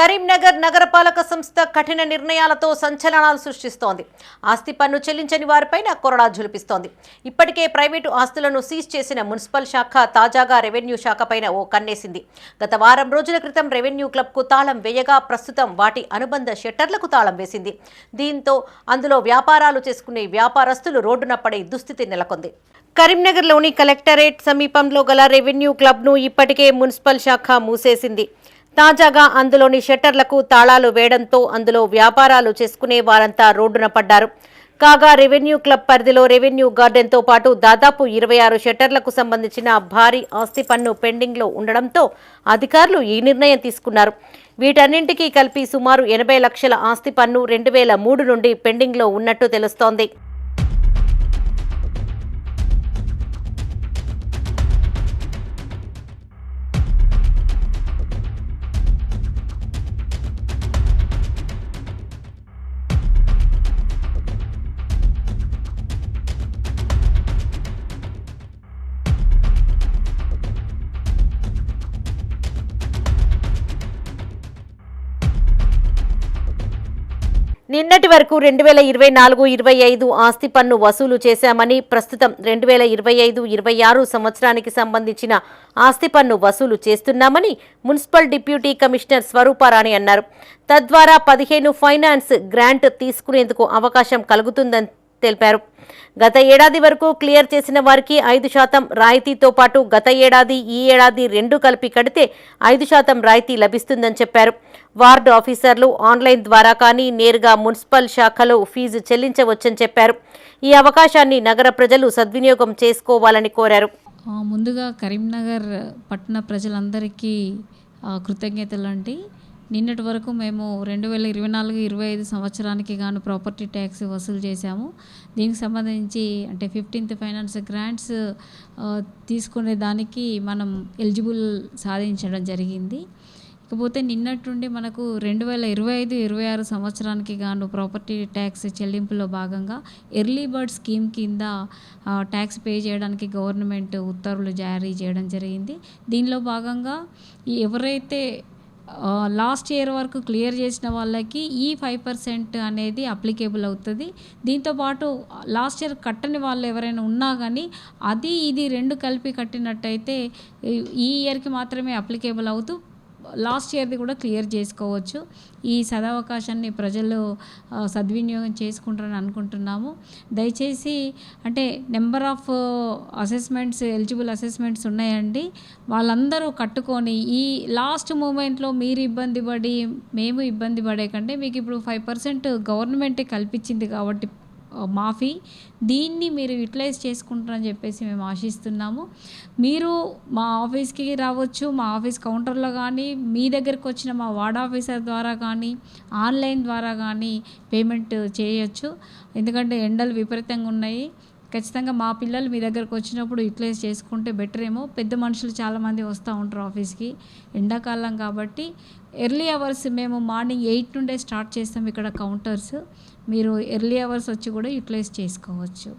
కరీంనగర్ నగరపాలక సంస్థ కఠిన నిర్ణయాలతో సంచలనాలు సృష్టిస్తోంది. ఆస్తి పన్ను చెల్లించని వారిపైన కొరడా జులిపిస్తోంది. ఇప్పటికే ప్రైవేటు ఆస్తులను సీజ్ చేసిన మున్సిపల్ శాఖ తాజాగా రెవెన్యూ శాఖపైన ఓ కన్నేసింది. గత వారం రోజుల క్రితం రెవెన్యూ క్లబ్కు తాళం వేయగా ప్రస్తుతం వాటి అనుబంధ షట్టర్లకు తాళం వేసింది. దీంతో అందులో వ్యాపారాలు చేసుకునే వ్యాపారస్తులు రోడ్డున పడే దుస్థితి నెలకొంది. కరీంనగర్లోని కలెక్టరేట్ సమీపంలో గల రెవెన్యూ క్లబ్ను ఇప్పటికే మున్సిపల్ శాఖ మూసేసింది. తాజాగా అందులోని షట్టర్లకు తాళాలు వేయడంతో అందులో వ్యాపారాలు చేసుకునే వారంతా రోడ్డున పడ్డారు. కాగా రెవెన్యూ క్లబ్ పరిధిలో రెవెన్యూ గార్డెన్తో పాటు దాదాపు 26 షట్టర్లకు సంబంధించిన భారీ ఆస్తి పన్ను పెండింగ్లో ఉండడంతో అధికారులు ఈ నిర్ణయం తీసుకున్నారు. వీటన్నింటికీ కలిపి సుమారు 80 లక్షల ఆస్తి పన్ను 2003 నుండి పెండింగ్లో ఉన్నట్టు తెలుస్తోంది. నిన్నటి వరకు 2024-25 ఆస్తి పన్ను వసూలు చేశామని, ప్రస్తుతం 2025-26 సంవత్సరానికి సంబంధించిన ఆస్తి పన్ను వసూలు చేస్తున్నామని మున్సిపల్ డిప్యూటీ కమిషనర్ స్వరూపారాణి అన్నారు. తద్వారా 15 ఫైనాన్స్ గ్రాంట్ తీసుకునేందుకు అవకాశం కలుగుతుందని తెలిపారు. గత ఏడాది వరకు క్లియర్ చేసిన వారికి 5% రాయితీతో పాటు గత ఏడాది ఈ ఏడాది రెండు కలిపి కడితే 5% రాయితీ లభిస్తుందని చెప్పారు. వార్డు ఆఫీసర్లు ఆన్లైన్ ద్వారా కానీ నేరుగా మున్సిపల్ శాఖలో ఫీజు చెల్లించవచ్చని చెప్పారు. ఈ అవకాశాన్ని నగర ప్రజలు సద్వినియోగం చేసుకోవాలని కోరారు. ముందుగా కరీంనగర్ పట్టణ ప్రజలందరికీ కృతజ్ఞతలు అండి. నిన్నటి వరకు మేము 2024-25 సంవత్సరానికి గాను ప్రాపర్టీ ట్యాక్స్ వసూలు చేశాము. దీనికి సంబంధించి అంటే 15th ఫైనాన్స్ గ్రాంట్స్ తీసుకునే దానికి మనం ఎలిజిబుల్ సాధించడం జరిగింది. ఇకపోతే నిన్నటి నుండి మనకు 2025-26 సంవత్సరానికి గాను ప్రాపర్టీ ట్యాక్స్ చెల్లింపులో భాగంగా ఎర్లీ బర్డ్ స్కీమ్ కింద ట్యాక్స్ పే చేయడానికి గవర్నమెంట్ ఉత్తర్వులు జారీ చేయడం జరిగింది. దీనిలో భాగంగా ఎవరైతే లాస్ట్ ఇయర్ వరకు క్లియర్ చేసిన వాళ్ళకి ఈ 5% అనేది అప్లికేబుల్ అవుతుంది. దీంతోపాటు లాస్ట్ ఇయర్ కట్టని వాళ్ళు ఎవరైనా ఉన్నా కానీ అది ఇది రెండు కలిపి కట్టినట్టయితే ఈ ఇయర్కి మాత్రమే అప్లికేబుల్ అవుతూ లాస్ట్ ఇయర్ది కూడా క్లియర్ చేసుకోవచ్చు. ఈ సదవకాశాన్ని ప్రజలు సద్వినియోగం చేసుకుంటారని అనుకుంటున్నాము. దయచేసి అంటే number of assessments eligible assessments ఉన్నాయండి. వాళ్ళందరూ కట్టుకొని ఈ లాస్ట్ మూమెంట్లో మీరు ఇబ్బంది పడి మేము ఇబ్బంది పడే కంటే మీకు ఇప్పుడు 5% గవర్నమెంటే కల్పించింది కాబట్టి మాఫీ, దీన్ని మీరు యూటిలైజ్ చేసుకుంటారని చెప్పేసి మేము ఆశిస్తున్నాము. మీరు మా ఆఫీస్కి రావచ్చు, మా ఆఫీస్ కౌంటర్లో కానీ మీ దగ్గరికి వచ్చిన మా వార్డ్ ఆఫీసర్ ద్వారా కానీ ఆన్లైన్ ద్వారా కానీ పేమెంట్ చేయొచ్చు. ఎందుకంటే ఎండలు విపరీతంగా ఉన్నాయి. ఖచ్చితంగా మా పిల్లలు మీ దగ్గరకు వచ్చినప్పుడు యూటిలైజ్ చేసుకుంటే బెటర్ ఏమో. పెద్ద మనుషులు చాలామంది వస్తూ ఉంటారు ఆఫీస్కి, ఎండాకాలం కాబట్టి. ఎర్లీ అవర్స్ మేము మార్నింగ్ 8 నుండే స్టార్ట్ చేస్తాం ఇక్కడ కౌంటర్స్. మీరు ఎర్లీ అవర్స్ వచ్చి కూడా యూటిలైజ్ చేసుకోవచ్చు.